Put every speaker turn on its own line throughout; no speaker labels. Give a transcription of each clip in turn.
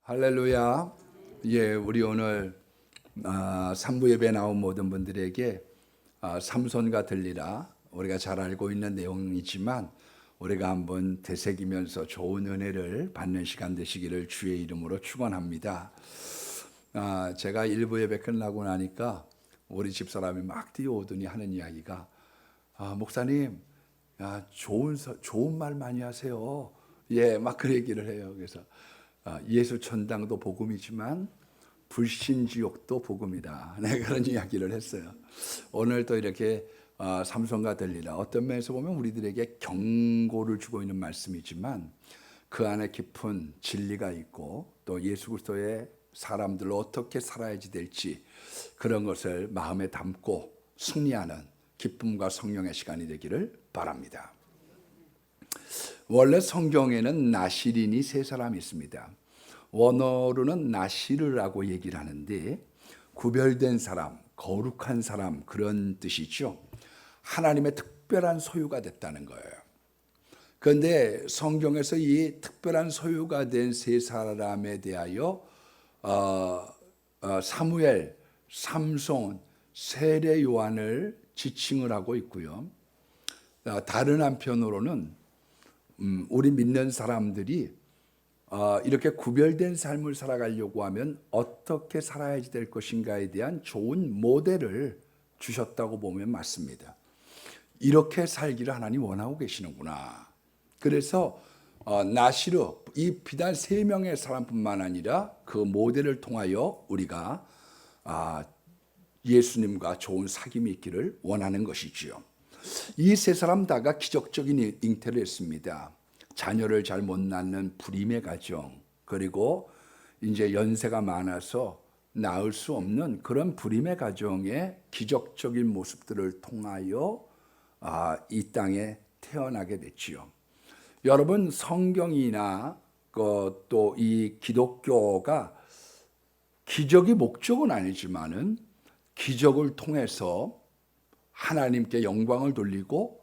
할렐루야. 예, 우리 오늘 3부 예배 나온 모든 분들에게 삼손과 들리라 우리가 잘 알고 있는 내용이지만 우리가 한번 되새기면서 좋은 은혜를 받는 시간 되시기를 주의 이름으로 축원합니다. 제가 1부 예배 끝나고 나니까 우리 집사람이 막 뛰어오더니 하는 이야기가 목사님, 좋은 말 많이 하세요. 예, 막 그 얘기를 해요. 그래서 예수 천당도 복음이지만 불신지옥도 복음이다. 네, 그런 이야기를 했어요. 오늘 또 이렇게 삼손과 들리라 어떤 면에서 보면 우리들에게 경고를 주고 있는 말씀이지만 그 안에 깊은 진리가 있고 또 예수 그리스도의 사람들로 어떻게 살아야지 될지 그런 것을 마음에 담고 승리하는 기쁨과 성령의 시간이 되기를 바랍니다. 원래 성경에는 나실인이 세 사람이 있습니다. 원어로는 나시르라고 얘기를 하는데 구별된 사람, 거룩한 사람 그런 뜻이죠. 하나님의 특별한 소유가 됐다는 거예요. 그런데 성경에서 이 특별한 소유가 된 세 사람에 대하여 사무엘, 삼손, 세례 요한을 지칭을 하고 있고요. 다른 한편으로는 우리 믿는 사람들이 이렇게 구별된 삶을 살아가려고 하면 어떻게 살아야지 될 것인가에 대한 좋은 모델을 주셨다고 보면 맞습니다. 이렇게 살기를 하나님 원하고 계시는구나. 그래서 나시르 이 비단 3명의 사람뿐만 아니라 그 모델을 통하여 우리가 예수님과 좋은 사귐이 있기를 원하는 것이지요. 이 세 사람 다가 기적적인 잉태를 했습니다. 자녀를 잘 못 낳는 불임의 가정, 그리고 이제 연세가 많아서 낳을 수 없는 그런 불임의 가정의 기적적인 모습들을 통하여 이 땅에 태어나게 됐지요. 여러분, 성경이나 또 이 기독교가 기적이 목적은 아니지만은 기적을 통해서 하나님께 영광을 돌리고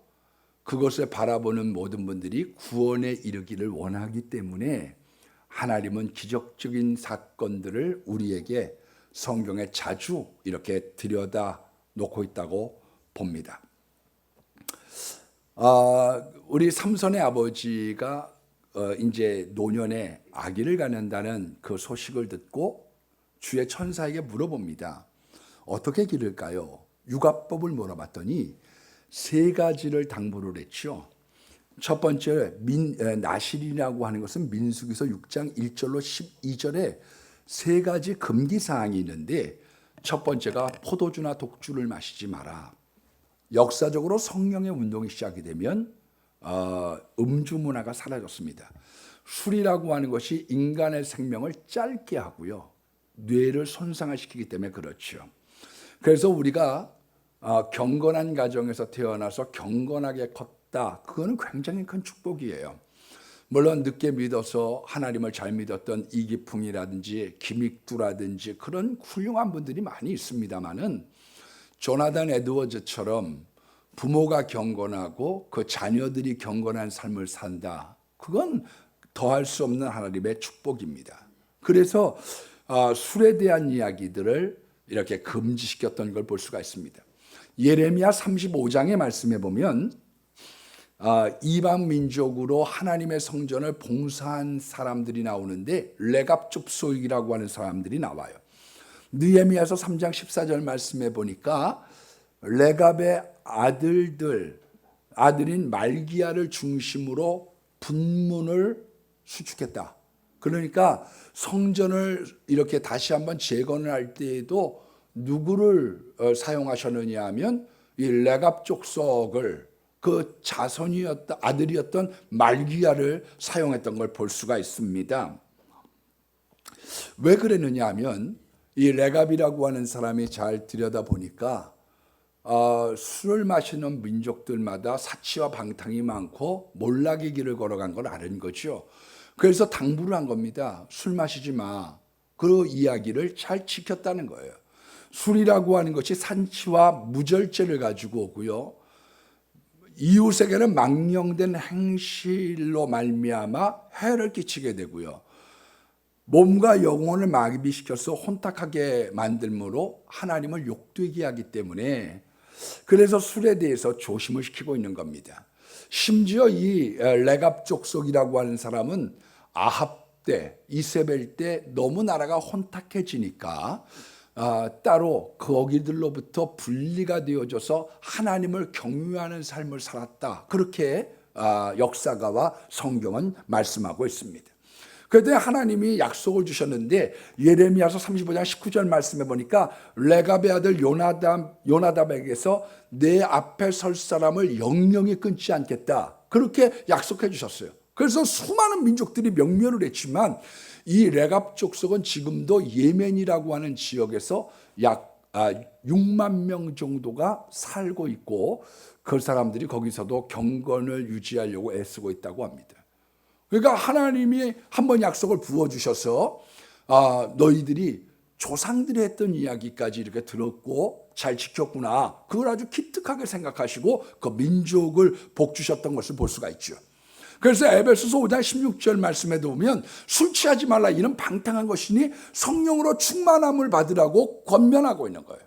그것을 바라보는 모든 분들이 구원에 이르기를 원하기 때문에 하나님은 기적적인 사건들을 우리에게 성경에 자주 이렇게 들여다 놓고 있다고 봅니다. 우리 삼손의 아버지가 이제 노년에 아기를 갖는다는 그 소식을 듣고 주의 천사에게 물어봅니다. 어떻게 기를까요? 육아법을 물어봤더니 3가지를 당부를 했죠. 첫 번째 나실이라고 하는 것은 민수기서 6장 1절로 12절에 3가지 금기사항이 있는데 첫 번째가 포도주나 독주를 마시지 마라. 역사적으로 성령의 운동이 시작이 되면 음주 문화가 사라졌습니다. 술이라고 하는 것이 인간의 생명을 짧게 하고요. 뇌를 손상을 시키기 때문에 그렇죠. 그래서 우리가 경건한 가정에서 태어나서 경건하게 컸다. 그거는 굉장히 큰 축복이에요. 물론 늦게 믿어서 하나님을 잘 믿었던 이기풍이라든지 김익두라든지 그런 훌륭한 분들이 많이 있습니다만은 조나단 에드워즈처럼 부모가 경건하고 그 자녀들이 경건한 삶을 산다. 그건 더할 수 없는 하나님의 축복입니다. 그래서 술에 대한 이야기들을 이렇게 금지시켰던 걸 볼 수가 있습니다. 예레미야 35장의 말씀에 보면 이방 민족으로 하나님의 성전을 봉사한 사람들이 나오는데 레갑족속이라고 하는 사람들이 나와요. 느헤미야서 3장 14절 말씀에 보니까 레갑의 아들인 말기야를 중심으로 분문을 수축했다. 그러니까 성전을 이렇게 다시 한번 재건을 할 때에도 누구를 사용하셨느냐 하면 이 레갑 족속을 그 자손이었던 아들이었던 말기야를 사용했던 걸 볼 수가 있습니다. 왜 그랬느냐 하면 이 레갑이라고 하는 사람이 잘 들여다보니까 술을 마시는 민족들마다 사치와 방탕이 많고 몰락의 길을 걸어간 걸 아는 거죠. 그래서 당부를 한 겁니다. 술 마시지 마. 그 이야기를 잘 지켰다는 거예요. 술이라고 하는 것이 산치와 무절제를 가지고 오고요. 이웃에게는 망령된 행실로 말미암아 해를 끼치게 되고요. 몸과 영혼을 마비시켜서 혼탁하게 만들므로 하나님을 욕되게 하기 때문에 그래서 술에 대해서 조심을 시키고 있는 겁니다. 심지어 이 레갑 족속이라고 하는 사람은 아합 때, 이세벨 때 너무 나라가 혼탁해지니까 따로 거기들로부터 분리가 되어져서 하나님을 경유하는 삶을 살았다. 그렇게 역사가와 성경은 말씀하고 있습니다. 그때 하나님이 약속을 주셨는데 예레미야서 35장 19절 말씀해 보니까 레갑의 아들 요나답에게서 내 앞에 설 사람을 영영이 끊지 않겠다. 그렇게 약속해 주셨어요. 그래서 수많은 민족들이 명멸을 했지만 이 레갑 족속은 지금도 예멘이라고 하는 지역에서 약 6만 명 정도가 살고 있고 그 사람들이 거기서도 경건을 유지하려고 애쓰고 있다고 합니다. 그러니까 하나님이 한번 약속을 부어주셔서 너희들이 조상들이 했던 이야기까지 이렇게 들었고 잘 지켰구나. 그걸 아주 기특하게 생각하시고 그 민족을 복 주셨던 것을 볼 수가 있죠. 그래서 에베소서 5장 16절 말씀에 보면 술 취하지 말라 이는 방탕한 것이니 성령으로 충만함을 받으라고 권면하고 있는 거예요.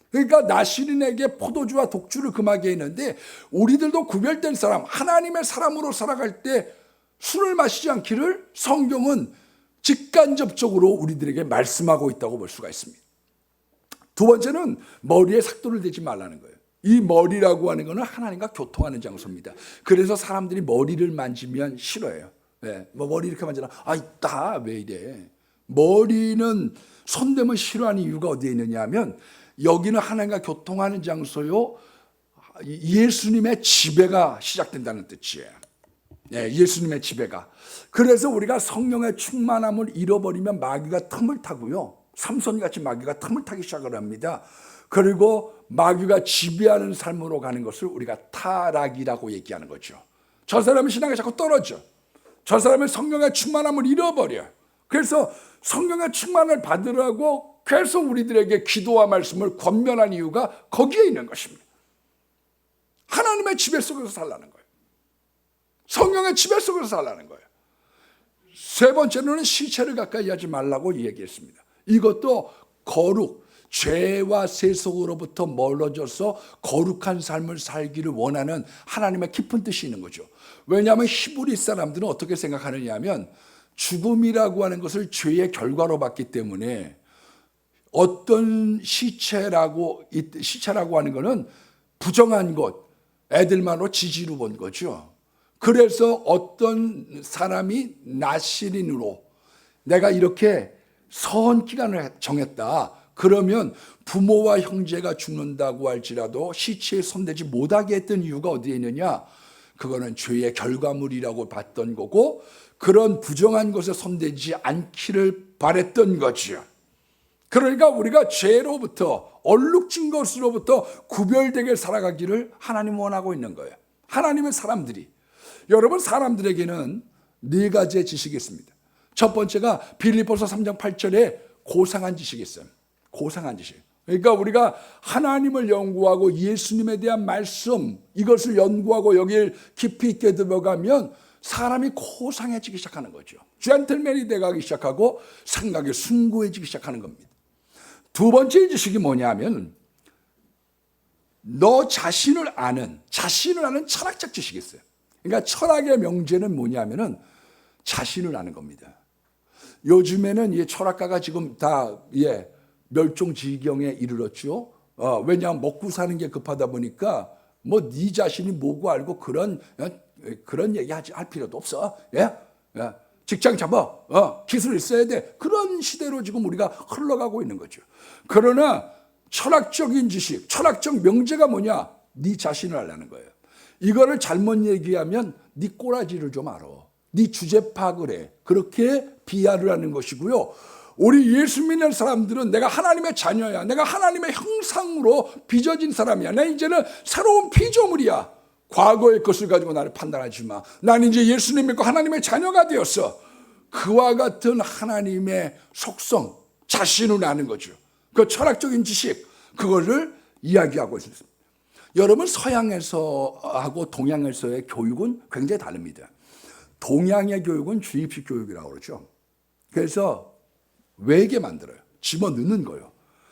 그러니까 나시린에게 포도주와 독주를 금하게 했는데 우리들도 구별된 사람, 하나님의 사람으로 살아갈 때 술을 마시지 않기를 성경은 직간접적으로 우리들에게 말씀하고 있다고 볼 수가 있습니다. 두 번째는 머리에 삭도를 대지 말라는 거예요. 이 머리라고 하는 것은 하나님과 교통하는 장소입니다. 그래서 사람들이 머리를 만지면 싫어해요. 네, 머리 이렇게 만지나 있다 왜 이래. 머리는 손대면 싫어하는 이유가 어디에 있느냐 하면 여기는 하나님과 교통하는 장소요, 예수님의 지배가 시작된다는 뜻이에요. 네, 예수님의 지배가. 그래서 우리가 성령의 충만함을 잃어버리면 마귀가 틈을 타고요. 삼손같이 마귀가 틈을 타기 시작을 합니다. 그리고 마귀가 지배하는 삶으로 가는 것을 우리가 타락이라고 얘기하는 거죠. 저 사람의 신앙이 자꾸 떨어져. 저 사람의 성령의 충만함을 잃어버려. 그래서 성령의 충만을 받으라고 계속 우리들에게 기도와 말씀을 권면한 이유가 거기에 있는 것입니다. 하나님의 지배 속에서 살라는 거예요. 성령의 지배 속에서 살라는 거예요. 세 번째로는 시체를 가까이 하지 말라고 얘기했습니다. 이것도 거룩, 죄와 세속으로부터 멀어져서 거룩한 삶을 살기를 원하는 하나님의 깊은 뜻이 있는 거죠. 왜냐하면 히브리 사람들은 어떻게 생각하느냐 하면 죽음이라고 하는 것을 죄의 결과로 봤기 때문에 어떤 시체라고 하는 것은 부정한 것, 애들만으로 지지로 본 거죠. 그래서 어떤 사람이 나시린으로 내가 이렇게 선 기간을 정했다. 그러면 부모와 형제가 죽는다고 할지라도 시체에 손대지 못하게 했던 이유가 어디에 있느냐? 그거는 죄의 결과물이라고 봤던 거고 그런 부정한 것에 손대지 않기를 바랬던 거죠. 그러니까 우리가 죄로부터 얼룩진 것으로부터 구별되게 살아가기를 하나님 원하고 있는 거예요. 하나님의 사람들이. 여러분 사람들에게는 네 가지의 지식이 있습니다. 첫 번째가 빌립보서 3장 8절에 고상한 지식이 있어요. 고상한 지식. 그러니까 우리가 하나님을 연구하고 예수님에 대한 말씀 이것을 연구하고 여기를 깊이 있게 들어가면 사람이 고상해지기 시작하는 거죠. 젠틀맨이 돼가기 시작하고 생각이 숭고해지기 시작하는 겁니다. 두 번째 지식이 뭐냐면 너 자신을 아는 철학적 지식이 있어요. 그러니까 철학의 명제는 뭐냐면은 자신을 아는 겁니다. 요즘에는 이 철학가가 지금 다 멸종지경에 이르렀죠. 왜냐하면 먹고 사는 게 급하다 보니까 뭐 네 자신이 뭐고 알고 그런 얘기 할 필요도 없어. 직장 잡아. 기술 있어야 돼. 그런 시대로 지금 우리가 흘러가고 있는 거죠. 그러나 철학적인 지식, 철학적 명제가 뭐냐? 네 자신을 알라는 거예요. 이거를 잘못 얘기하면 네 꼬라지를 좀 알아. 네 주제 파악을 해. 그렇게 비하를 하는 것이고요. 우리 예수 믿는 사람들은 내가 하나님의 자녀야. 내가 하나님의 형상으로 빚어진 사람이야. 나 이제는 새로운 피조물이야. 과거의 것을 가지고 나를 판단하지 마. 난 이제 예수님 믿고 하나님의 자녀가 되었어. 그와 같은 하나님의 속성, 자신을 아는 거죠. 그 철학적인 지식, 그거를 이야기하고 있습니다. 여러분 서양에서 하고 동양에서의 교육은 굉장히 다릅니다. 동양의 교육은 주입식 교육이라고 그러죠. 그래서 외게 만들어요. 집어넣는 거예요.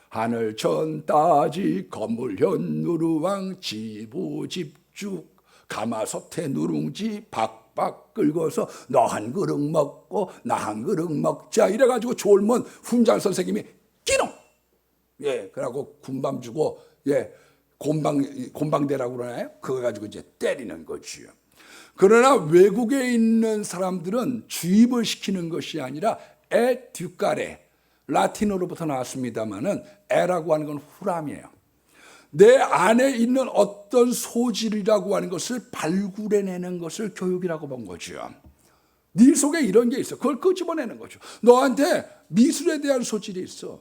하늘 천 따지 건물 현 누르왕 지부 집죽 가마솥에 누룽지 박박 긁어서 너 한 그릇 먹고 나 한 그릇 먹자 이래가지고 졸면 훈장 선생님이 끼놈 그러고 군밤 주고 곤방대라고 그러나요? 그거 가지고 이제 때리는 거지요. 그러나 외국에 있는 사람들은 주입을 시키는 것이 아니라 에듀카레, 라틴어로부터 나왔습니다만은 에라고 하는 건 후람이에요. 내 안에 있는 어떤 소질이라고 하는 것을 발굴해내는 것을 교육이라고 본 거죠. 네 속에 이런 게 있어. 그걸 끄집어내는 거죠. 너한테 미술에 대한 소질이 있어.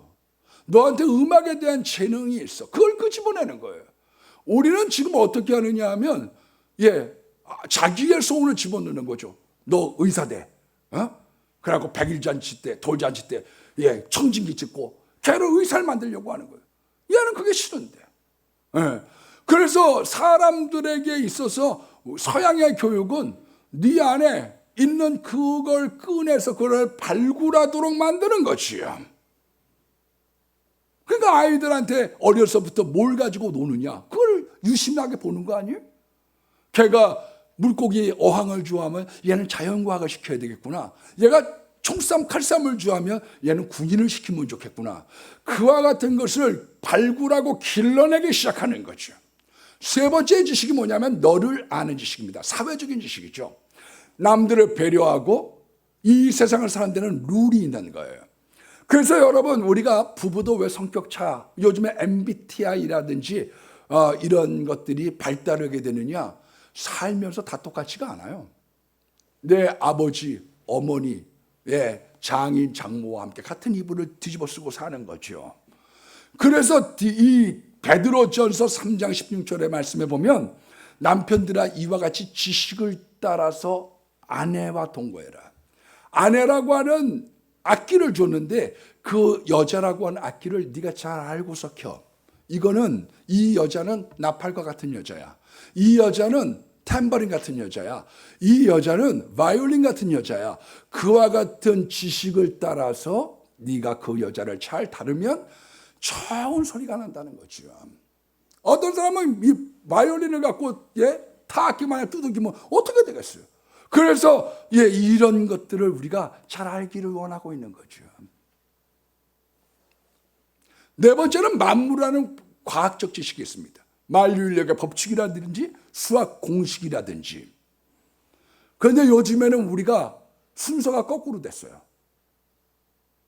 너한테 음악에 대한 재능이 있어. 그걸 끄집어내는 거예요. 우리는 지금 어떻게 하느냐 하면 자기의 소원을 집어넣는 거죠. 너 의사 돼. 그래갖고 백일잔치 때 돌잔치 때 청진기 찍고 걔를 의사를 만들려고 하는 거예요. 얘는 그게 싫은데. 그래서 사람들에게 있어서 서양의 교육은 네 안에 있는 그걸 꺼내서 그걸 발굴하도록 만드는 것이야. 그러니까 아이들한테 어려서부터 뭘 가지고 노느냐 그걸 유심하게 보는 거 아니에요? 걔가 물고기 어항을 좋아하면 얘는 자연과학을 시켜야 되겠구나. 얘가 총쌈 칼쌈을 좋아하면 얘는 군인을 시키면 좋겠구나. 그와 같은 것을 발굴하고 길러내기 시작하는 거죠. 세 번째 지식이 뭐냐면 너를 아는 지식입니다. 사회적인 지식이죠. 남들을 배려하고 이 세상을 사는 데는 룰이 있는 거예요. 그래서 여러분 우리가 부부도 왜 성격차 요즘에 MBTI라든지 이런 것들이 발달하게 되느냐 살면서 다 똑같지가 않아요. 내 아버지, 어머니, 장인, 장모와 함께 같은 이불을 뒤집어 쓰고 사는 거죠. 그래서 이 베드로전서 3장 16절의 말씀에 보면 남편들아 이와 같이 지식을 따라서 아내와 동거해라. 아내라고 하는 악기를 줬는데 그 여자라고 하는 악기를 네가 잘 알고서 켜. 이거는 이 여자는 나팔과 같은 여자야. 이 여자는 탬버린 같은 여자야. 이 여자는 바이올린 같은 여자야. 그와 같은 지식을 따라서 네가 그 여자를 잘 다루면 좋은 소리가 난다는 거죠. 어떤 사람은 이 바이올린을 갖고 타악기만 두들기면 어떻게 되겠어요? 그래서 이런 것들을 우리가 잘 알기를 원하고 있는 거죠. 네 번째는 만물하는 과학적 지식이 있습니다. 만유인력의 법칙이라든지 수학 공식이라든지. 그런데 요즘에는 우리가 순서가 거꾸로 됐어요.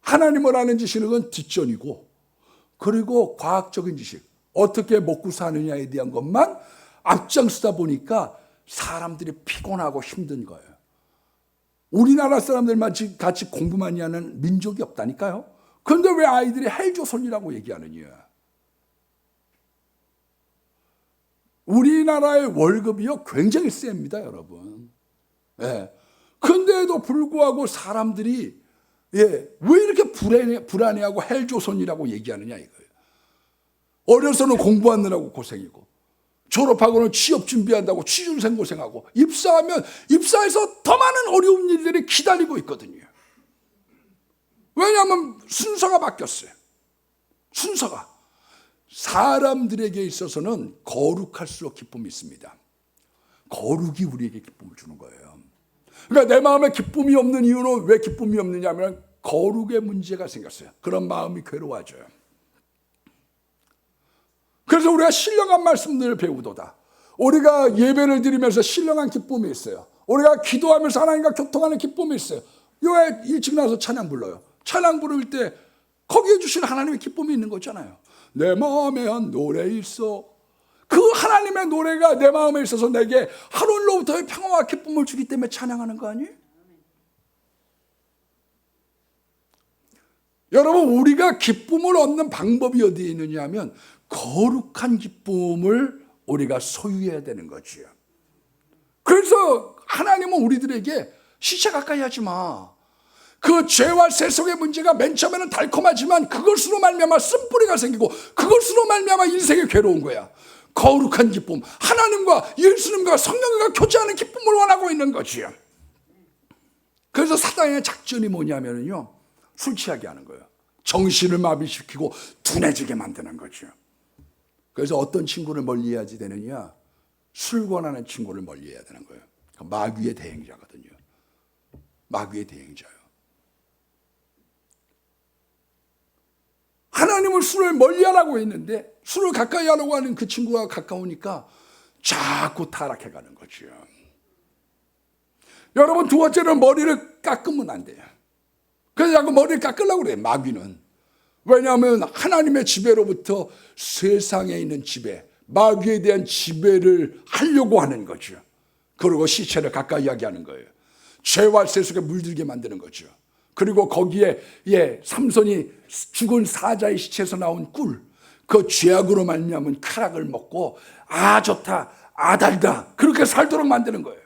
하나님을 아는 지식은 뒷전이고 그리고 과학적인 지식, 어떻게 먹고 사느냐에 대한 것만 앞장서다 보니까 사람들이 피곤하고 힘든 거예요. 우리나라 사람들만 같이 공부 많이 하는 민족이 없다니까요. 그런데 왜 아이들이 헬조선이라고 얘기하느냐. 우리나라의 월급이요 굉장히 셉니다, 여러분. 그런데도 불구하고 사람들이 왜 이렇게 불안해하고 헬조선이라고 얘기하느냐 이거예요. 어려서는 공부하느라고 고생이고 졸업하고는 취업 준비한다고 취준생 고생하고 입사하면 입사해서 더 많은 어려운 일들이 기다리고 있거든요. 왜냐하면 순서가 바뀌었어요. 순서가. 사람들에게 있어서는 거룩할수록 기쁨이 있습니다. 거룩이 우리에게 기쁨을 주는 거예요. 그러니까 내 마음에 기쁨이 없는 이유는 왜 기쁨이 없느냐면 거룩의 문제가 생겼어요. 그런 마음이 괴로워져요. 그래서 우리가 신령한 말씀들을 배우도다. 우리가 예배를 드리면서 신령한 기쁨이 있어요. 우리가 기도하면서 하나님과 교통하는 기쁨이 있어요. 왜 일찍 나와서 찬양 불러요? 찬양 부를 때 거기에 주신 하나님의 기쁨이 있는 거잖아요. 내 마음에 한 노래 있어. 그 하나님의 노래가 내 마음에 있어서 내게 하늘로부터의 평화와 기쁨을 주기 때문에 찬양하는 거 아니에요? 여러분 우리가 기쁨을 얻는 방법이 어디에 있느냐 하면 거룩한 기쁨을 우리가 소유해야 되는 거지요. 그래서 하나님은 우리들에게 시체 가까이 하지 마. 그 죄와 세속의 문제가 맨 처음에는 달콤하지만 그것으로 말미암아 쓴뿌리가 생기고 그것으로 말미암아 인생이 괴로운 거야. 거룩한 기쁨, 하나님과 예수님과 성령과 교제하는 기쁨을 원하고 있는 거지요. 그래서 사단의 작전이 뭐냐면요, 술 취하게 하는 거예요. 정신을 마비시키고 둔해지게 만드는 거죠. 그래서 어떤 친구를 멀리해야지 되느냐? 술 권하는 친구를 멀리해야 되는 거예요. 마귀의 대행자거든요. 마귀의 대행자요. 하나님은 술을 멀리하라고 했는데 술을 가까이 하려고 하는 그 친구가 가까우니까 자꾸 타락해 가는 거죠. 여러분, 두 번째는 머리를 깎으면 안 돼요. 그래서 자꾸 머리를 깎으려고 그래요, 마귀는. 왜냐하면 하나님의 지배로부터 세상에 있는 지배, 마귀에 대한 지배를 하려고 하는 거죠. 그리고 시체를 가까이 하게 하는 거예요. 죄와 세 속에 물들게 만드는 거죠. 그리고 거기에 삼손이 죽은 사자의 시체에서 나온 꿀, 그 죄악으로 말미암은 쾌락을 먹고 좋다, 달다, 그렇게 살도록 만드는 거예요.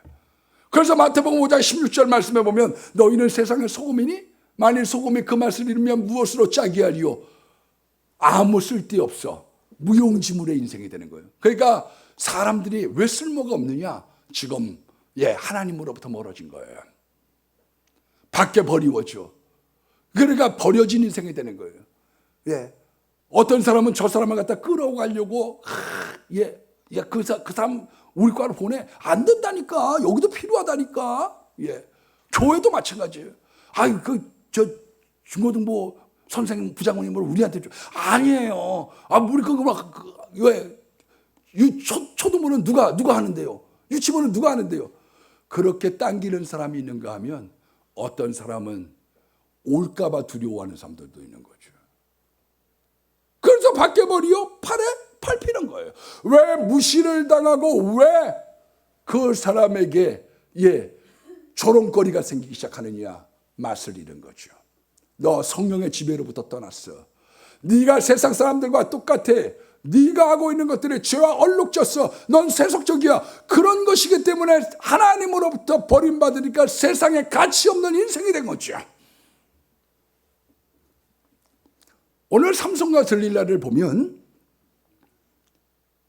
그래서 마태복음 5장 16절 말씀에 보면 너희는 세상의 소금이니 만일 소금이 그 맛을 잃으면 무엇으로 짜게 하리요? 아무 쓸데없어. 무용지물의 인생이 되는 거예요. 그러니까 사람들이 왜 쓸모가 없느냐? 지금 하나님으로부터 멀어진 거예요. 밖에 버리워져. 그러니까 버려진 인생이 되는 거예요. 어떤 사람은 저 사람을 갖다 끌어가려고 그 사람 우리 과로 보내. 안 된다니까. 여기도 필요하다니까. 교회도 마찬가지예요. 저 중고등부 선생님 부장님을 우리한테 줘. 아니에요. 우리 초등부는 누가 하는데요? 유치부는 누가 하는데요? 그렇게 당기는 사람이 있는가 하면 어떤 사람은 올까봐 두려워하는 사람들도 있는 거죠. 그래서 밖에 버리요 팔에 밟히는 거예요. 왜 무시를 당하고 왜 그 사람에게 조롱거리가 생기기 시작하느냐? 맛을 잃은 거죠. 너 성령의 지배로부터 떠났어. 네가 세상 사람들과 똑같아. 네가 하고 있는 것들이 죄와 얼룩졌어. 넌 세속적이야. 그런 것이기 때문에 하나님으로부터 버림받으니까 세상에 가치 없는 인생이 된 거죠. 오늘 삼손과 들릴라를 보면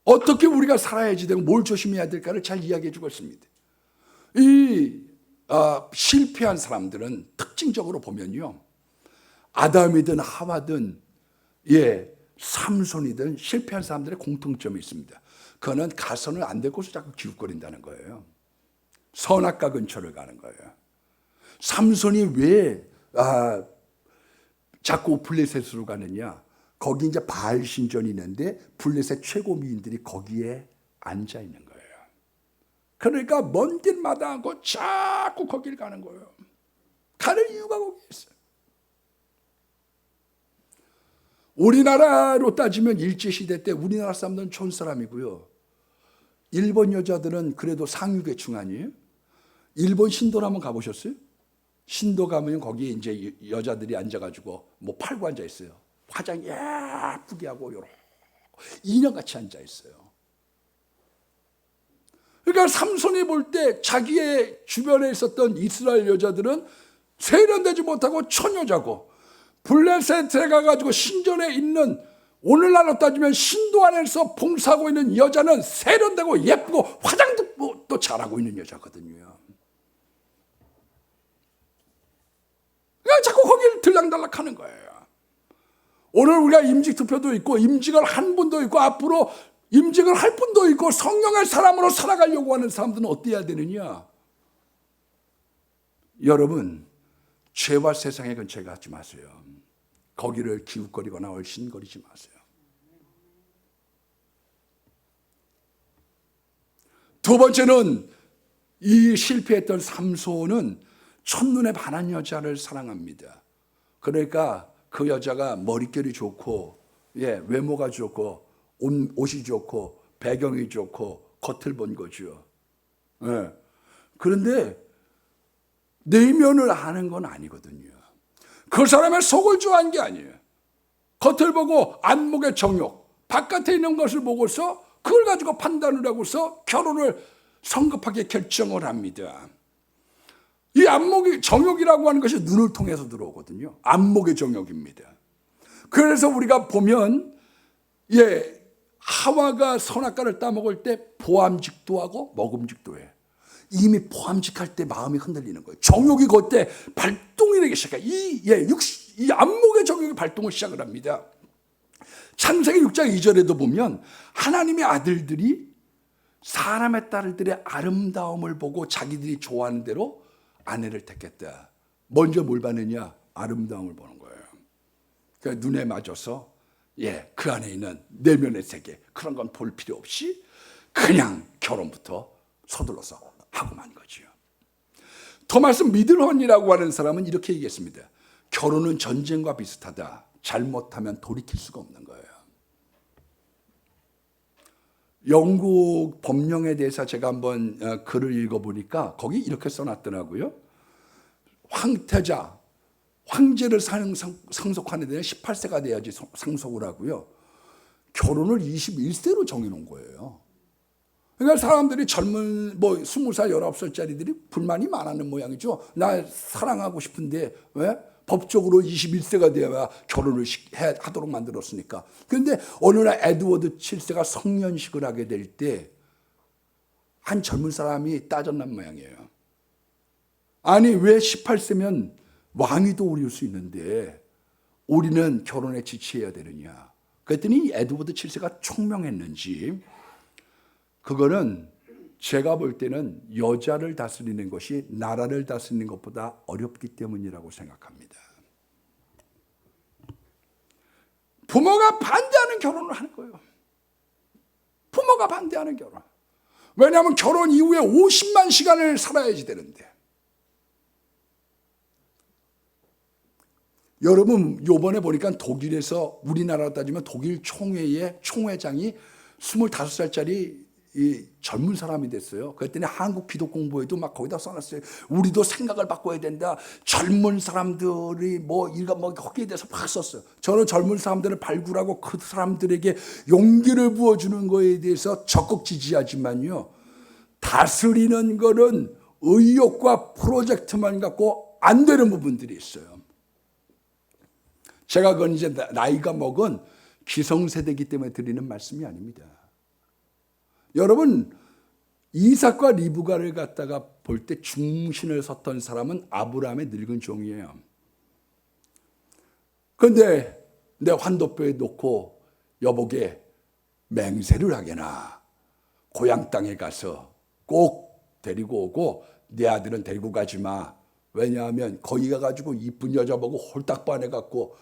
어떻게 우리가 살아야지 되고 뭘 조심해야 될까를 잘 이야기해 주고 있습니다. 실패한 사람들은 특징적으로 보면요, 아담이든 하와든 삼손이든 실패한 사람들의 공통점이 있습니다. 그거는 가선을 안 데리고서 자꾸 기웃거린다는 거예요. 선악과 근처를 가는 거예요. 삼손이 왜 자꾸 블레셋으로 가느냐? 거기 이제 바알 신전이 있는데 블레셋 최고 미인들이 거기에 앉아 있는 거예요. 그러니까 먼 길 마다하고 자꾸 거기를 가는 거예요. 가는 이유가 거기에 있어요. 우리나라로 따지면 일제시대 때 우리나라 사람들은 좋은 사람이고요. 일본 여자들은 그래도 상류계층 아니에요? 일본 신도를 한번 가보셨어요? 신도 가면 거기에 이제 여자들이 앉아가지고 뭐 팔고 앉아 있어요. 화장 예쁘게 하고 요렇게 인형같이 앉아 있어요. 그러니까 삼손이 볼 때 자기의 주변에 있었던 이스라엘 여자들은 세련되지 못하고 처녀자고, 블레셋에 가가지고 신전에 있는 오늘날로 따지면 신도 안에서 봉사하고 있는 여자는 세련되고 예쁘고 화장도 또 잘하고 있는 여자거든요. 그러니까 자꾸 거기를 들락달락 하는 거예요. 오늘 우리가 임직 투표도 있고 임직을 한 분도 있고 앞으로 임직을 할 분도 있고 성령의 사람으로 살아가려고 하는 사람들은 어때야 되느냐? 여러분, 죄와 세상의 근처에 가지 마세요. 거기를 기웃거리거나 얼씬거리지 마세요. 두 번째는 이 실패했던 삼손은 첫눈에 반한 여자를 사랑합니다. 그러니까 그 여자가 머릿결이 좋고 외모가 좋고 옷이 좋고 배경이 좋고 겉을 본 거죠. 그런데 내면을 아는 건 아니거든요. 그 사람의 속을 좋아한 게 아니에요. 겉을 보고 안목의 정욕, 바깥에 있는 것을 보고서 그걸 가지고 판단을 하고서 결혼을 성급하게 결정을 합니다. 이 안목의 정욕이라고 하는 것이 눈을 통해서 들어오거든요. 안목의 정욕입니다. 그래서 우리가 보면 하와가 선악과를 따먹을 때 보암직도 하고 먹음직도 해. 이미 포함직할 때 마음이 흔들리는 거예요. 정욕이 그때 발동이 되기 시작해요. 이 안목의 정욕이 발동을 시작을 합니다. 창세기 6장 2절에도 보면 하나님의 아들들이 사람의 딸들의 아름다움을 보고 자기들이 좋아하는 대로 아내를 택했다. 먼저 뭘 봤느냐? 아름다움을 보는 거예요. 그러니까 눈에 맞아서 그 안에 있는 내면의 세계 그런 건 볼 필요 없이 그냥 결혼부터 서둘러서 하고 만 거지요. 토마스 미들헌이라고 하는 사람은 이렇게 얘기했습니다. 결혼은 전쟁과 비슷하다. 잘못하면 돌이킬 수가 없는 거예요. 영국 법령에 대해서 제가 한번 글을 읽어보니까 거기 이렇게 써놨더라고요. 황제를 상속하는 데는 18세가 돼야지 상속을 하고요. 결혼을 21세로 정해놓은 거예요. 그러니까 사람들이 젊은 20살, 19살짜리들이 불만이 많았는 모양이죠. 나 사랑하고 싶은데 왜? 법적으로 21세가 되어야 결혼을 하도록 만들었으니까. 그런데 어느 날 에드워드 7세가 성년식을 하게 될 때 한 젊은 사람이 따졌난 모양이에요. 아니 왜 18세면 왕위도 오릴 수 있는데 우리는 결혼에 지체해야 되느냐. 그랬더니 에드워드 7세가 총명했는지 그거는 제가 볼 때는 여자를 다스리는 것이 나라를 다스리는 것보다 어렵기 때문이라고 생각합니다. 부모가 반대하는 결혼을 하는 거예요. 부모가 반대하는 결혼. 왜냐하면 결혼 이후에 50만 시간을 살아야지 되는데. 여러분 요번에 보니까 독일에서 우리나라로 따지면 독일 총회의 총회장이 25살짜리 이 젊은 사람이 됐어요. 그랬더니 한국 기독공부에도 막 거기다 써놨어요. 우리도 생각을 바꿔야 된다. 젊은 사람들이 거기에 대해서 막 썼어요. 저는 젊은 사람들을 발굴하고 그 사람들에게 용기를 부어주는 거에 대해서 적극 지지하지만요. 다스리는 거는 의욕과 프로젝트만 갖고 안 되는 부분들이 있어요. 제가 그건 이제 나이가 먹은 기성세대이기 때문에 드리는 말씀이 아닙니다. 여러분 이삭과 리브가를 갖다가 볼 때 중신을 섰던 사람은 아브라함의 늙은 종이에요. 그런데 내 환도뼈에 놓고 여보게 맹세를 하게나 고향 땅에 가서 꼭 데리고 오고 내 아들은 데리고 가지 마. 왜냐하면 거기 가가지고 이쁜 여자 보고 홀딱 반해갖고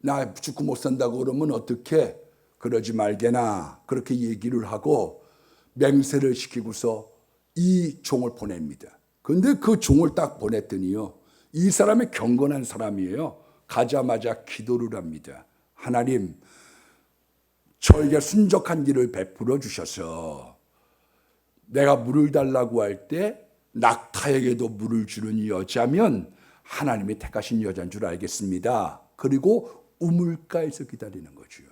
나 죽고 못 산다고 그러면 어떡해. 그러지 말게나. 그렇게 얘기를 하고 맹세를 시키고서 이 종을 보냅니다. 그런데 그 종을 딱 보냈더니요. 이 사람이 경건한 사람이에요. 가자마자 기도를 합니다. 하나님, 저에게 순적한 길을 베풀어 주셔서 내가 물을 달라고 할 때 낙타에게도 물을 주는 여자면 하나님이 택하신 여자인 줄 알겠습니다. 그리고 우물가에서 기다리는 거죠.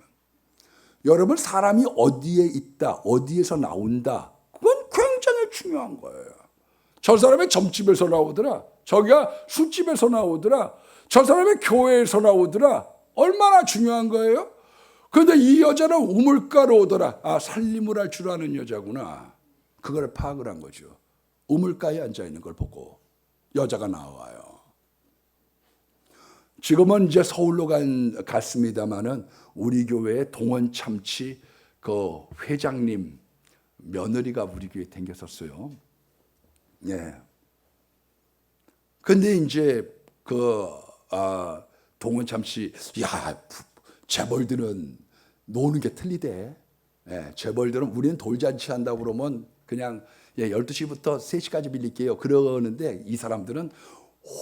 여러분 사람이 어디에 있다, 어디에서 나온다 그건 굉장히 중요한 거예요. 저 사람이 점집에서 나오더라. 저기가 술집에서 나오더라. 저 사람이 교회에서 나오더라. 얼마나 중요한 거예요. 그런데 이 여자는 우물가로 오더라. 아, 살림을 할 줄 아는 여자구나. 그걸 파악을 한 거죠. 우물가에 앉아있는 걸 보고 여자가 나와요. 지금은 이제 서울로 갔습니다마는 우리 교회에 동원 참치 그 회장님 며느리가 우리 교회에 댕겼었어요. 예. 근데 이제 동원 참치, 재벌들은 노는 게 틀리대. 예, 재벌들은 우리는 돌잔치 한다고 그러면 그냥 12시부터 3시까지 빌릴게요. 그러는데 이 사람들은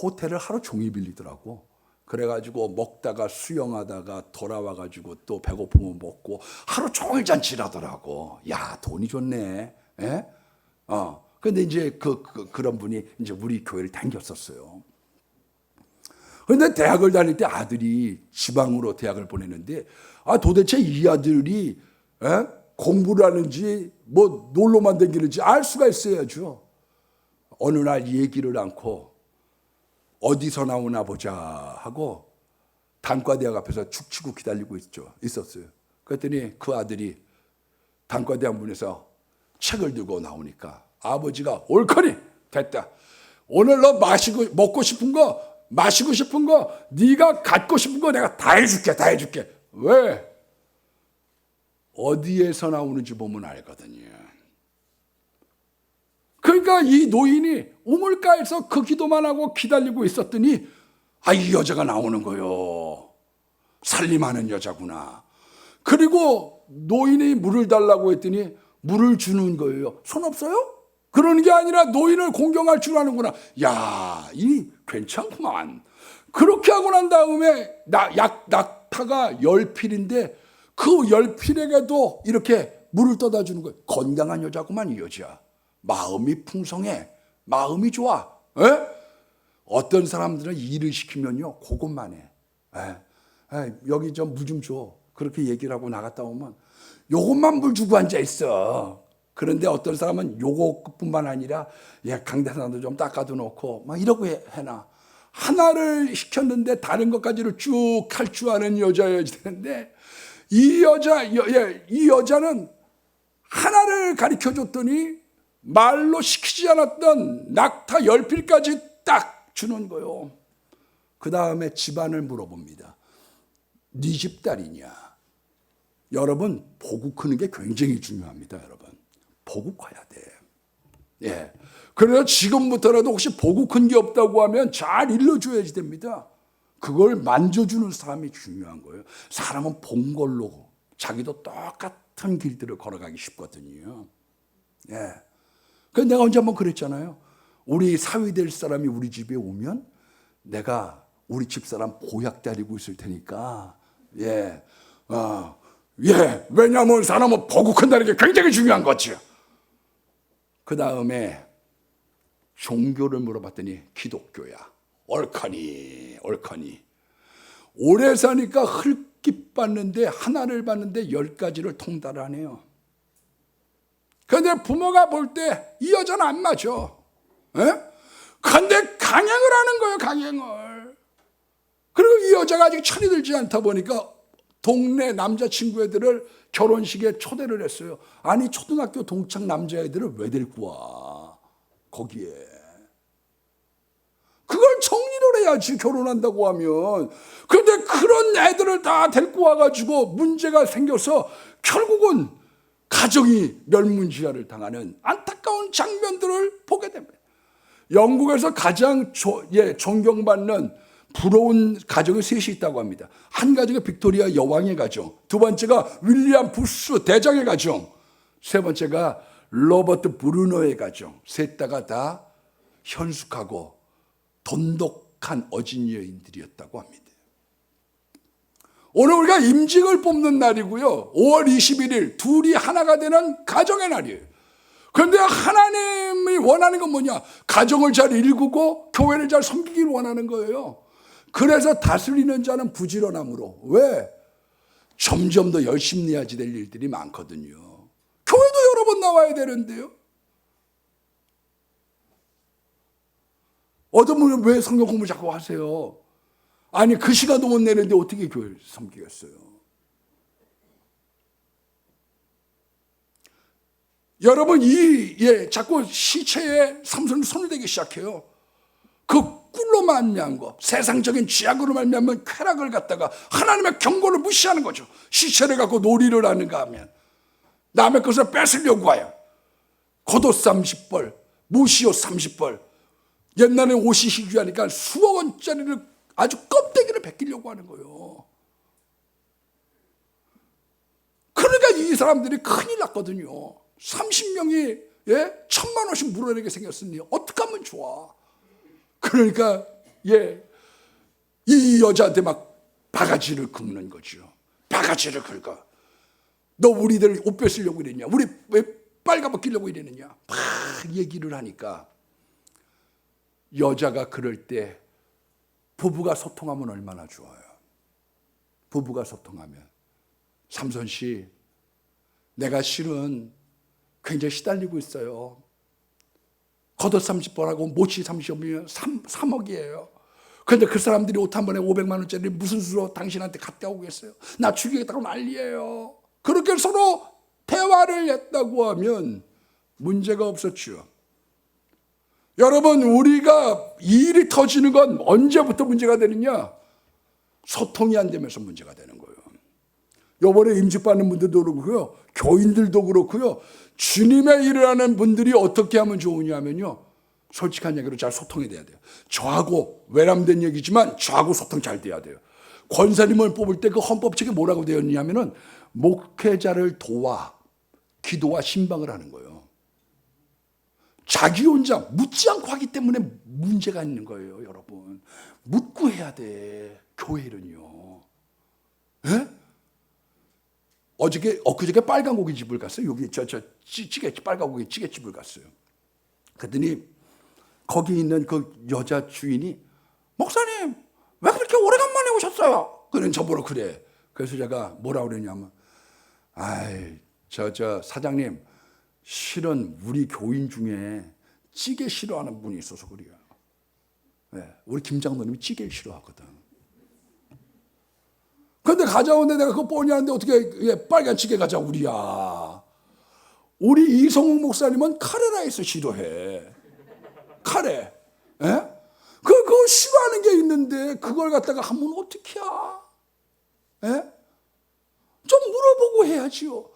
호텔을 하루 종일 빌리더라고. 그래가지고 먹다가 수영하다가 돌아와가지고 또 배고프면 먹고 하루 종일 잔치를 하더라고. 야, 돈이 좋네. 예? 근데 이제 그런 분이 이제 우리 교회를 다녔었어요. 그런데 대학을 다닐 때 아들이 지방으로 대학을 보내는데 도대체 이 아들이 공부를 하는지 놀러만 다니는지 알 수가 있어야죠. 어느 날 얘기를 않고 어디서 나오나 보자 하고 단과대학 앞에서 축치고 기다리고 있었어요. 그랬더니 그 아들이 단과대학 문에서 책을 들고 나오니까 아버지가 옳거니 됐다. 오늘 너 먹고 싶은 거, 마시고 싶은 거, 네가 갖고 싶은 거 내가 다 해줄게, 다 해줄게. 왜? 어디에서 나오는지 보면 알거든요. 그러니까 이 노인이 우물가에서 그 기도만 하고 기다리고 있었더니 이 여자가 나오는 거요. 살림하는 여자구나. 그리고 노인이 물을 달라고 했더니 물을 주는 거예요. 손 없어요? 그러는 게 아니라 노인을 공경할 줄 아는구나. 야, 이 괜찮구만. 그렇게 하고 난 다음에 낙타가 10필인데 그 10필에게도 이렇게 물을 떠다 주는 거예요. 건강한 여자구만 이 여자. 마음이 풍성해. 마음이 좋아. 에? 어떤 사람들은 일을 시키면요 그것만 해. 여기 좀 물 좀 줘. 그렇게 얘기를 하고 나갔다 오면 요것만 물 주고 앉아 있어. 그런데 어떤 사람은 요것뿐만 아니라 강대상도 좀 닦아도 놓고 막 이러고 해놔. 하나를 시켰는데 다른 것까지를 쭉 할 줄 아는 여자여야 되는데 이 여자는 하나를 가르쳐 줬더니 말로 시키지 않았던 낙타 10필까지 딱 주는 거요. 그 다음에 집안을 물어봅니다. 네 집 딸이냐? 여러분, 보고 크는 게 굉장히 중요합니다. 여러분, 보고 커야 돼. 예. 그래서 지금부터라도 혹시 보고 큰 게 없다고 하면 잘 일러줘야지 됩니다. 그걸 만져주는 사람이 중요한 거예요. 사람은 본 걸로 자기도 똑같은 길들을 걸어가기 쉽거든요. 예. 그래서 내가 언제 한번 그랬잖아요. 우리 사위 될 사람이 우리 집에 오면 내가 우리 집사람 보약 다리고 있을 테니까 왜냐하면 사람은 보고 큰다는 게 굉장히 중요한 거죠. 그 다음에 종교를 물어봤더니 기독교야. 옳거니. 오래 사니까 흙깃 봤는데 하나를 봤는데 10가지를 통달하네요. 그런데 부모가 볼 때 이 여자는 안 맞아. 그런데 강행을 하는 거예요. 강행을. 그리고 이 여자가 아직 철이 들지 않다 보니까 동네 남자친구 애들을 결혼식에 초대를 했어요. 아니 초등학교 동창 남자애들을 왜 데리고 와 거기에. 그걸 정리를 해야지 결혼한다고 하면. 그런데 그런 애들을 다 데리고 와가지고 문제가 생겨서 결국은 가정이 멸문지화를 당하는 안타까운 장면들을 보게 됩니다. 영국에서 가장 존경받는 부러운 가정이 셋이 있다고 합니다. 한 가정이 빅토리아 여왕의 가정, 두 번째가 윌리엄 부스 대장의 가정, 세 번째가 로버트 브루노의 가정. 셋 다가 다 현숙하고 돈독한 어진 여인들이었다고 합니다. 오늘 우리가 임직을 뽑는 날이고요. 5월 21일 둘이 하나가 되는 가정의 날이에요. 그런데 하나님이 원하는 건 뭐냐? 가정을 잘 일구고 교회를 잘 섬기길 원하는 거예요. 그래서 다스리는 자는 부지런함으로. 왜? 점점 더 열심히 해야지 될 일들이 많거든요. 교회도 여러 번 나와야 되는데요. 어떤 분은 왜 성경 공부 자꾸 하세요? 아니 그 시간도 못 내는데 어떻게 교회를 섬기겠어요? 여러분 자꾸 시체에 삼손이 손을 대기 시작해요. 그 꿀로 말미암은 거, 세상적인 쥐약으로 말미암은 쾌락을 갖다가 하나님의 경고를 무시하는 거죠. 시체를 갖고 놀이를 하는가 하면 남의 것을 뺏으려고 해요. 겉옷 30벌, 무시옷 30벌. 옛날에 옷이 희귀하니까 수억 원짜리를 아주 껍데기를 벗기려고 하는 거예요. 그러니까 이 사람들이 큰일 났거든요. 30명이 1,000만 원씩 물어내게 생겼으니 어떻게 하면 좋아? 그러니까 이 여자한테 막 바가지를 긁는 거죠. 바가지를 긁어. 너 우리들 옷 뺏으려고 이랬냐? 우리 왜 빨가벗기려고 이랬느냐? 막 얘기를 하니까 여자가 그럴 때 부부가 소통하면 얼마나 좋아요. 부부가 소통하면 삼손 씨, 내가 실은 굉장히 시달리고 있어요. 겉옷 30벌하고 모치 30벌이면 3억이에요. 그런데 그 사람들이 옷 한 번에 500만 원짜리 무슨 수로 당신한테 갖다 오겠어요? 나 죽이겠다고 난리예요. 그렇게 서로 대화를 했다고 하면 문제가 없었죠. 여러분, 우리가 이 일이 터지는 건 언제부터 문제가 되느냐? 소통이 안 되면서 문제가 되는 거예요. 요번에 임직받는 분들도 그렇고요, 교인들도 그렇고요, 주님의 일을 하는 분들이 어떻게 하면 좋으냐면요, 솔직한 얘기로 잘 소통이 돼야 돼요. 저하고 외람된 얘기지만 저하고 소통 잘 돼야 돼요. 권사님을 뽑을 때 그 헌법책에 뭐라고 되어 있냐면은 목회자를 도와 기도와 신방을 하는 거예요. 자기 혼자 묻지 않고 하기 때문에 문제가 있는 거예요, 여러분. 묻고 해야 돼, 교회 일은요. 예? 엊그저께 빨간 고기 집을 갔어요. 여기 찌개집, 빨간 고기 찌개집을 갔어요. 그랬더니 거기 있는 그 여자 주인이, 목사님 왜 그렇게 오래간만에 오셨어요? 그는 저보러 그래. 그래서 제가 뭐라고 그러냐면, 아이 저 사장님, 실은 우리 교인 중에 찌개 싫어하는 분이 있어서 그래요. 네, 우리 김장로님이 찌개 싫어하거든. 근데 가져오는데 내가 그거 뻔히 하는데 어떻게 빨간 찌개 가자 우리야. 우리 이성욱 목사님은 카레라이스 싫어해. 카레. 예? 그거 싫어하는 게 있는데 그걸 갖다가 하면 어떻게 야? 예? 좀 물어보고 해야지요.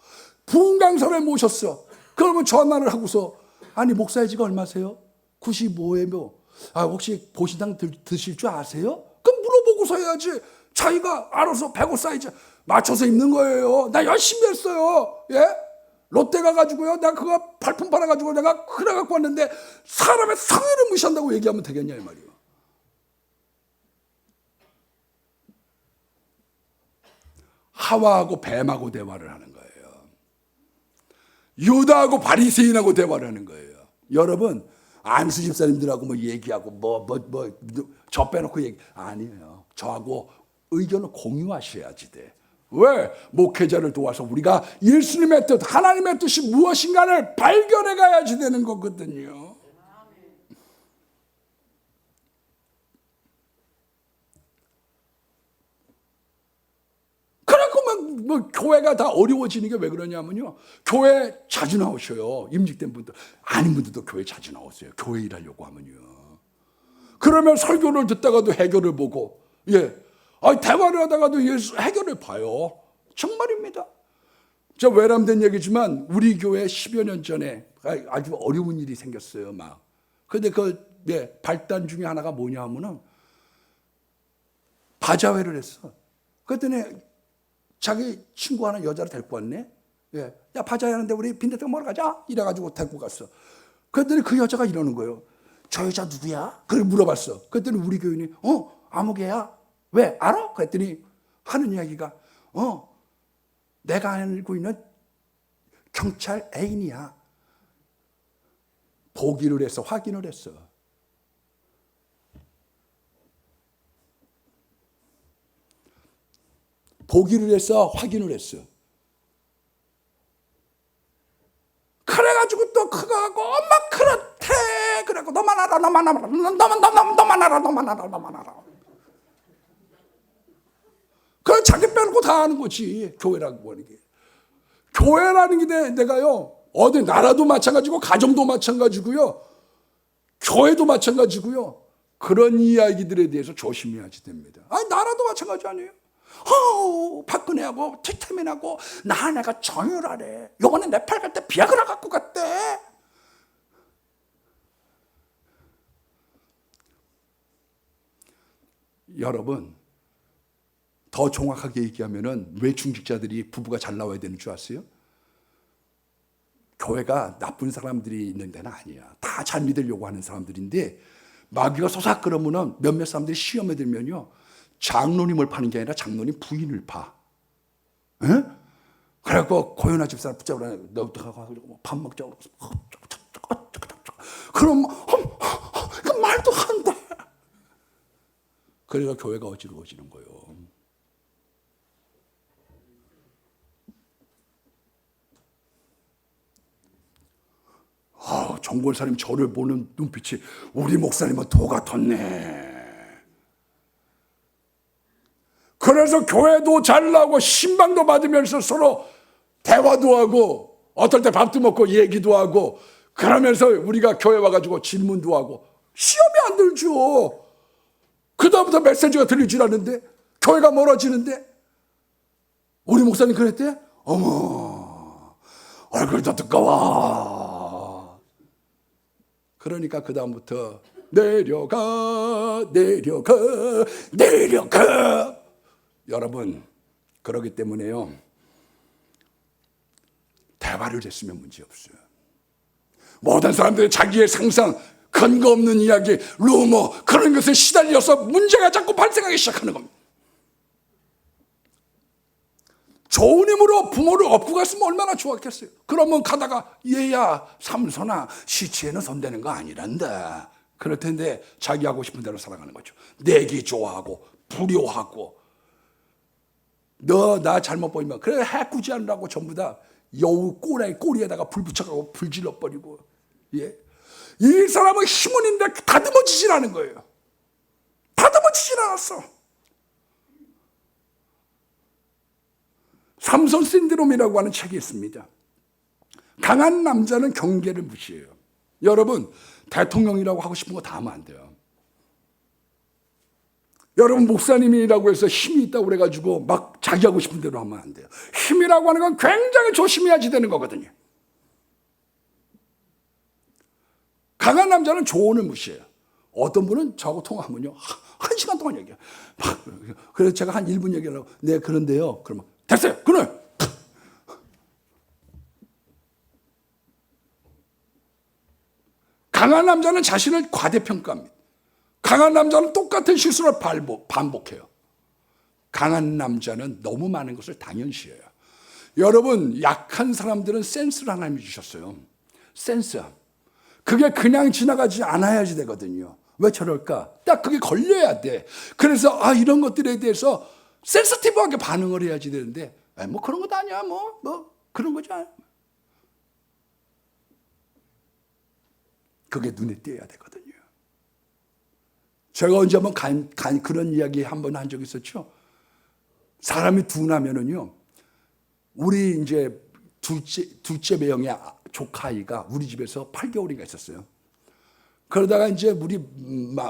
부흥 강사를 모셨어. 그러면 전화를 하고서, 아니 목사의 지가 얼마세요? 95회며. 아, 혹시 보신탕 드실 줄 아세요? 그럼 물어보고서 해야지. 자기가 알아서 105 사이즈 맞춰서 입는 거예요. 나 열심히 했어요. 예? 롯데 가가지고요, 내가 그거 발품 팔아가지고 내가 그래 갖고 왔는데 사람의 성의를 무시한다고 얘기하면 되겠냐 이 말이에요. 하와하고 뱀하고 대화를 하는 거예요. 유다하고 바리새인하고 대화를 하는 거예요. 여러분, 안수 집사님들하고 뭐 얘기하고 저 빼놓고 얘기 아니에요. 저하고 의견을 공유하셔야지 돼. 왜? 목회자를 도와서 우리가 예수님의 뜻, 하나님의 뜻이 무엇인가를 발견해 가야지 되는 거거든요. 그래갖고 뭐 교회가 다 어려워지는 게 왜 그러냐면요, 교회 자주 나오셔요. 임직된 분들, 아닌 분들도 교회 자주 나오세요. 교회 일하려고 하면요. 그러면 설교를 듣다가도 해결을 보고, 대화를 하다가도 해결을 봐요. 정말입니다. 저 외람된 얘기지만 우리 교회 10여 년 전에 아주 어려운 일이 생겼어요. 막. 근데 발단 중에 하나가 뭐냐 하면은 바자회를 했어. 그랬더니 자기 친구 하나 여자를 데리고 왔네. 야, 바자회 하는데 우리 빈대떡 먹으러 가자. 이래가지고 데리고 갔어. 그랬더니 그 여자가 이러는 거예요. 저 여자 누구야? 그걸 물어봤어. 그랬더니 우리 교인이 아무개야. 왜? 알아? 그랬더니 하는 이야기가 내가 알고 있는 경찰 애인이야. 보기를 해서 확인을 했어. 보기를 해서 확인을 했어. 그래가지고 또 그거 하고 엄마 그렇대. 그래갖고 너만 알아. 그걸 자기 빼놓고 다 하는 거지. 교회라고 하는 게. 교회라는 게 내가요, 어디 나라도 마찬가지고 가정도 마찬가지고요, 교회도 마찬가지고요, 그런 이야기들에 대해서 조심해야지 됩니다. 아니, 나라도 마찬가지 아니에요? 박근혜하고 티태민하고 내가 정유라래. 요번에 네팔 갈 때 비아그라 갖고 갔대. 여러분, 더 정확하게 얘기하면은 왜 중직자들이 부부가 잘 나와야 되는 줄 아세요? 교회가 나쁜 사람들이 있는 데는 아니야. 다 잘 믿으려고 하는 사람들인데, 마귀가 솟아 끓으면은 몇몇 사람들이 시험에 들면요, 장로님을 파는 게 아니라 장로님 부인을 파. 에? 그래갖고 고연아 집사람 붙잡으라. 너부터 가가지고 밥 먹자고. 그럼 그 말도 한다. 그래서 교회가 어지러워지는 거예요. 정권사님 저를 보는 눈빛이, 우리 목사님은 도 같았네. 그래서 교회도 잘 나오고 신방도 받으면서 서로 대화도 하고 어떨 때 밥도 먹고 얘기도 하고 그러면서 우리가 교회 와가지고 질문도 하고 시험이 안 들죠. 그다음부터 메시지가 들리질 않는데, 교회가 멀어지는데. 우리 목사님 그랬대? 어머, 얼굴도 두꺼워. 그러니까 그다음부터 내려가. 여러분, 그러기 때문에요, 대화를 했으면 문제없어요. 모든 사람들이 자기의 상상, 근거 없는 이야기, 루머, 그런 것에 시달려서 문제가 자꾸 발생하기 시작하는 겁니다. 좋은 힘으로 부모를 업고 갔으면 얼마나 좋았겠어요. 그러면 가다가 얘야 삼손아, 시체에는 손대는 거 아니란다. 그럴 텐데 자기 하고 싶은 대로 살아가는 거죠. 내기 좋아하고 불효하고, 너 나 잘못 보이면 그래 해꾸지 않으라고 전부 다 여우 꼬리에다가 불 붙여가고 불 질러버리고. 예, 이 사람은 힘은 있는데 다듬어지질 않은 거예요. 다듬어지질 않았어. 삼손 신드롬이라고 하는 책이 있습니다. 강한 남자는 경계를 무시해요. 여러분, 대통령이라고 하고 싶은 거 다 하면 안 돼요. 여러분, 목사님이라고 해서 힘이 있다고 그래가지고 막 자기 하고 싶은 대로 하면 안 돼요. 힘이라고 하는 건 굉장히 조심해야지 되는 거거든요. 강한 남자는 조언을 무시해요. 어떤 분은 저하고 통화하면요, 1시간 동안 얘기해요. 그래서 제가 한 1분 얘기하려고, 네, 그런데요. 그러면 됐어요. 끊어요. 강한 남자는 자신을 과대평가합니다. 강한 남자는 똑같은 실수를 반복해요. 강한 남자는 너무 많은 것을 당연시해요. 여러분, 약한 사람들은 센스를 하나님이 주셨어요. 센스. 그게 그냥 지나가지 않아야지 되거든요. 왜 저럴까? 딱 그게 걸려야 돼. 그래서 이런 것들에 대해서 센시티브하게 반응을 해야지 되는데, 뭐 그런 것도 아니야, 뭐 그런 거지. 그게 눈에 띄어야 되거든요. 제가 언제 한번 그런 이야기 한번 한 적 있었죠. 사람이 둔하면은요, 우리 이제 둘째 매형의 조카아이가 우리 집에서 8개월인가 있었어요. 그러다가 이제 우리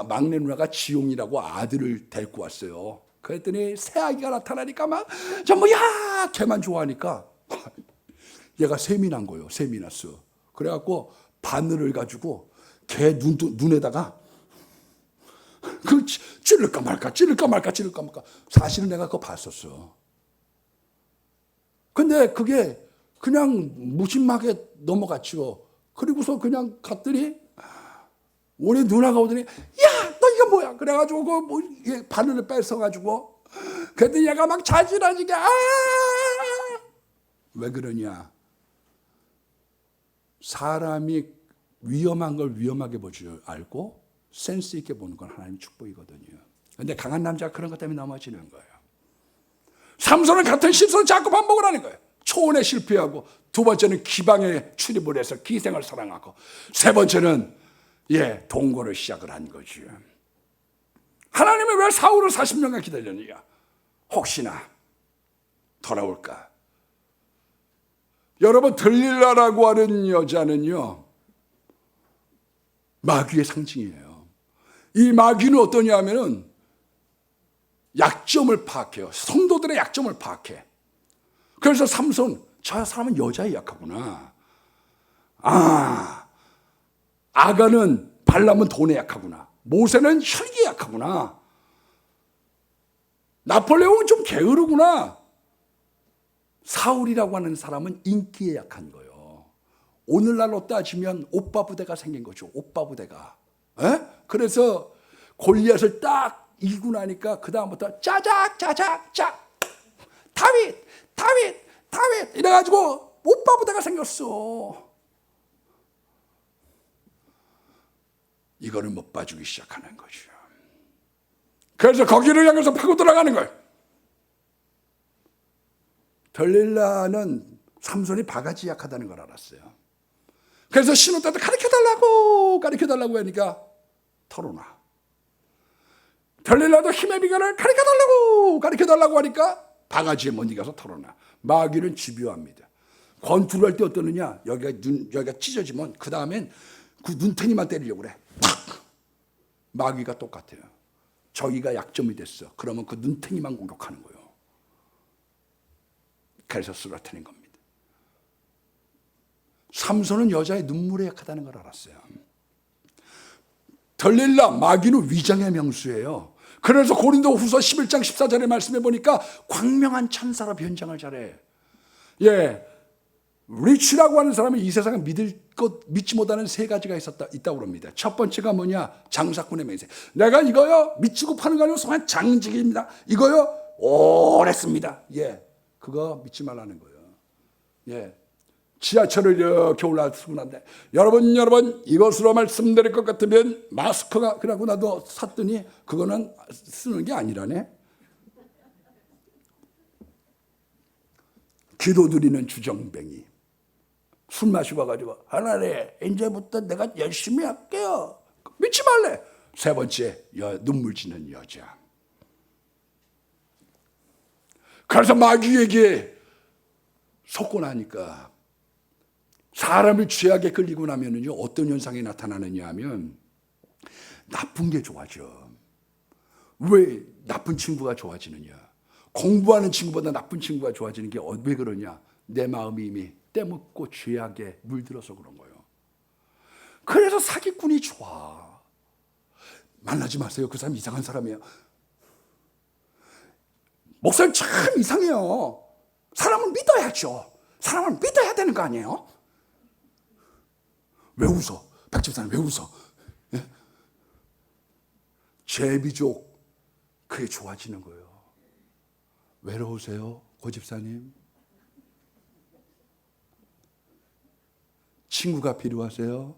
막내 누나가 지용이라고 아들을 데리고 왔어요. 그랬더니 새 아기가 나타나니까 막 전부 야 걔만 좋아하니까 얘가 셈이 난 거예요. 셈이 났어. 그래갖고 바늘을 가지고 걔 눈에다가 그 찌를까 말까. 사실은 내가 그거 봤었어. 근데 그게 그냥 무심하게 넘어갔죠. 그리고서 그냥 갔더니 우리 누나가 오더니 야, 너 이거 뭐야? 그래가지고 그 바늘을 뺏어가지고 그랬더니 얘가 막 자지러지게 왜 그러냐? 사람이 위험한 걸 위험하게 볼 줄 알고 센스 있게 보는 건 하나님의 축복이거든요. 근데 강한 남자가 그런 것 때문에 넘어지는 거예요. 삼손은 같은 실수를 자꾸 반복을 하는 거예요. 초원에 실패하고, 두 번째는 기방에 출입을 해서 기생을 사랑하고, 세 번째는 동거를 시작을 한 거죠. 하나님은 왜 사울을 40년간 기다렸느냐? 혹시나 돌아올까? 여러분, 들릴라라고 하는 여자는요, 마귀의 상징이에요. 이 마귀는 어떠냐 하면은 약점을 파악해요. 성도들의 약점을 파악해. 그래서 삼손, 저 사람은 여자에 약하구나. 아가는 발람은 돈에 약하구나. 모세는 혈기에 약하구나. 나폴레옹은 좀 게으르구나. 사울이라고 하는 사람은 인기에 약한 거예요. 오늘날로 따지면 오빠 부대가 생긴 거죠. 오빠 부대가. 그래서 골리앗을 딱 이기고 나니까 그 다음부터 짜작 다윗 이래가지고 오빠 부대가 생겼어. 이거를 못 봐주기 시작하는 거죠. 그래서 거기를 향해서 파고 들어가는 거예요. 들릴라는 삼손이 바가지 약하다는 걸 알았어요. 그래서 신혼 때도 가르쳐달라고 하니까 털어놔. 들릴라도 힘의 비결을 가르쳐달라고 하니까 바가지에 못 이겨서 털어놔. 마귀는 집요합니다. 권투를 할 때 어떠느냐, 여기가 찢어지면 그 다음엔 그 눈탱이만 때리려고 그래. 팍! 마귀가 똑같아요. 저기가 약점이 됐어. 그러면 그 눈탱이만 공격하는 거예요. 그래서 쓰러뜨린 겁니다. 삼손은 여자의 눈물에 약하다는 걸 알았어요. 들릴라, 마귀는 위장의 명수예요. 그래서 고린도 후서 11장 14절의 말씀해 보니까 광명한 천사로 변장을 잘해. 예, 리치라고 하는 사람은 이 세상에 믿지 못하는 세 가지가 있다고 그럽니다. 첫 번째가 뭐냐? 장사꾼의 맹세. 내가 이거요 미치고 파는 거 아니고 소한 장직입니다. 이거요 오래 씁니다. 예, 그거 믿지 말라는 거예요. 예, 지하철을 이렇게 올라서고 난데 여러분 이것으로 말씀드릴 것 같으면 마스크가 그러고 나도 샀더니 그거는 쓰는 게 아니라네. 기도드리는 주정뱅이 술 마시고 가지고 하나님 이제부터 내가 열심히 할게요. 믿지 말래. 세 번째 눈물 지는 여자. 그래서 마귀에게 속고 나니까 사람을 죄악에 끌리고 나면은요 어떤 현상이 나타나느냐 하면 나쁜 게 좋아져. 왜 나쁜 친구가 좋아지느냐? 공부하는 친구보다 나쁜 친구가 좋아지는 게 왜 그러냐? 내 마음이 이미 때묻고 죄악에 물들어서 그런 거예요. 그래서 사기꾼이 좋아. 만나지 마세요. 그 사람 이상한 사람이에요. 목사님 참 이상해요. 사람을 믿어야죠. 사람을 믿어야 되는 거 아니에요? 왜 웃어? 백집사님 왜 웃어? 예? 제비족 그게 좋아지는 거예요. 외로우세요? 고집사님? 친구가 필요하세요?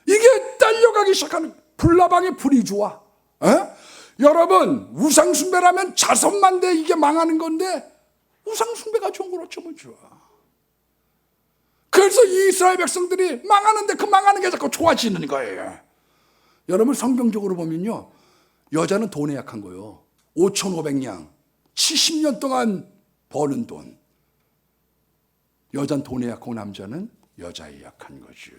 이게 딸려가기 시작하는 불나방에 불이 좋아. 에? 여러분 우상숭배라면 자선만대 이게 망하는 건데 우상숭배가 좋은 걸 어쩌면 좋아. 그래서 이 이스라엘 백성들이 망하는데 그 망하는 게 자꾸 좋아지는 거예요. 여러분 성경적으로 보면요 여자는 돈에 약한 거예요. 5,500냥 70년 동안 버는 돈. 여자는 돈에 약하고 남자는 여자에 약한 거죠.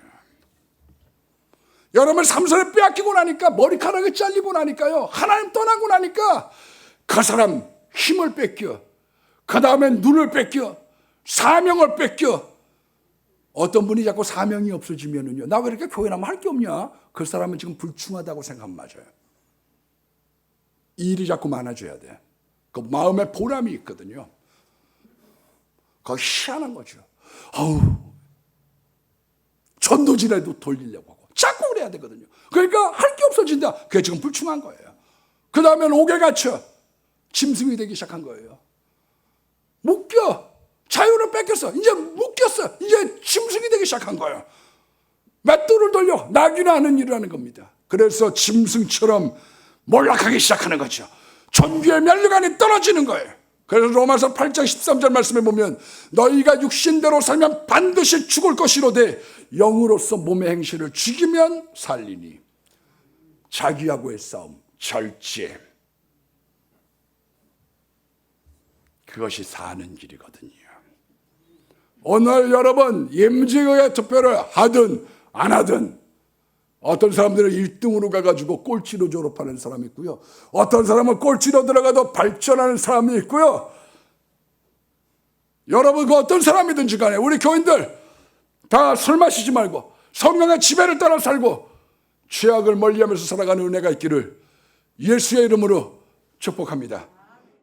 여러분 삼손을 빼앗기고 나니까 머리카락이 잘리고 나니까요 하나님 떠나고 나니까 그 사람 힘을 뺏겨. 그 다음에 눈을 뺏겨. 사명을 뺏겨. 어떤 분이 자꾸 사명이 없어지면은요 나 왜 이렇게 교회 나면 할 게 없냐? 그 사람은 지금 불충하다고 생각하면 맞아요. 일이 자꾸 많아져야 돼. 그 마음에 보람이 있거든요. 그거 희한한 거죠. 전도지라도 돌리려고 하고 자꾸 그래야 되거든요. 그러니까 할 게 없어진다. 그게 지금 불충한 거예요. 그 다음엔 옥에 갇혀 짐승이 되기 시작한 거예요. 묶여. 자유를 뺏겼어. 이제 묶였어. 이제 짐승이 되기 시작한 거예요. 맷돌을 돌려 나귀나 하는 일을 하는 겁니다. 그래서 짐승처럼 몰락하기 시작하는 거죠. 존귀의 면류관이 떨어지는 거예요. 그래서 로마서 8장 13절 말씀에 보면 너희가 육신대로 살면 반드시 죽을 것이로되 영으로서 몸의 행실을 죽이면 살리니 자기하고의 싸움 절제 그것이 사는 길이거든요. 오늘 여러분 임직의 투표를 하든 안 하든 어떤 사람들은 1등으로 가가지고 꼴찌로 졸업하는 사람이 있고요. 어떤 사람은 꼴찌로 들어가도 발전하는 사람이 있고요. 여러분 그 어떤 사람이든지 간에 우리 교인들 다 술 마시지 말고 성령의 지배를 따라 살고 죄악을 멀리하면서 살아가는 은혜가 있기를 예수의 이름으로 축복합니다.